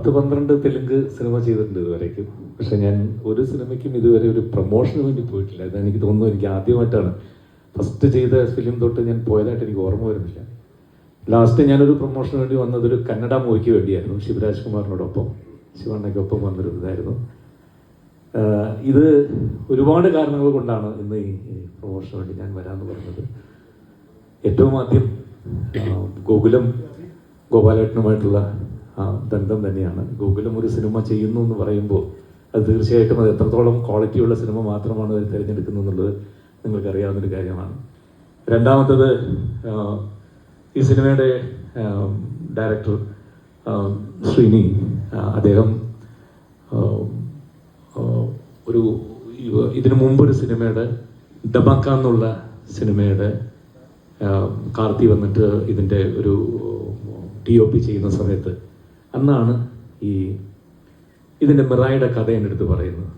10-12 Telugu cinema ചെയ്തിട്ടുണ്ട് ഇതുവരേക്കും. പക്ഷെ ഞാൻ ഒരു സിനിമയ്ക്കും ഇതുവരെ ഒരു പ്രൊമോഷന് വേണ്ടി പോയിട്ടില്ല. അതെനിക്ക് തോന്നുന്നു, എനിക്ക് ആദ്യമായിട്ടാണ്. ഫസ്റ്റ് ചെയ്ത ഫിലിം തൊട്ട് ഞാൻ പോയതായിട്ട് എനിക്ക് ഓർമ്മ വരുന്നില്ല. ലാസ്റ്റ് ഞാനൊരു പ്രൊമോഷന് വേണ്ടി വന്നത് ഒരു കന്നഡ മൂവിക്ക് വേണ്ടിയായിരുന്നു. ശിവരാജ് കുമാറിനോടൊപ്പം, ശിവണ്ണയ്ക്കൊപ്പം വന്നൊരു ഇതായിരുന്നു. ഇത് ഒരുപാട് കാരണങ്ങൾ കൊണ്ടാണ് ഇന്ന് ഈ പ്രൊമോഷന് വേണ്ടി ഞാൻ വരാമെന്ന് പറഞ്ഞത്. ഏറ്റവും ആദ്യം ഗോകുലം ഗോപാലേട്ടനുമായിട്ടുള്ള ബന്ധം തന്നെയാണ്. ഗോകുലം ഒരു സിനിമ ചെയ്യുന്നു എന്ന് പറയുമ്പോൾ അത് തീർച്ചയായിട്ടും അത് എത്രത്തോളം ക്വാളിറ്റിയുള്ള സിനിമ മാത്രമാണ് അവർ തിരഞ്ഞെടുക്കുന്നത് എന്നുള്ളത് നിങ്ങൾക്കറിയാവുന്നൊരു കാര്യമാണ്. രണ്ടാമത്തത്, ഈ സിനിമയുടെ ഡയറക്ടർ ശ്രീനി, അദ്ദേഹം ഇതിനു മുമ്പൊരു സിനിമയുടെ ഡബാക്ക എന്നുള്ള സിനിമയുടെ കാർത്തി വന്നിട്ട് ഇതിൻ്റെ ഒരു DOP ചെയ്യുന്ന സമയത്ത് അന്നാണ് ഇതിൻ്റെ മിറായുടെ കഥ എൻ്റെ അടുത്ത് പറയുന്നത്.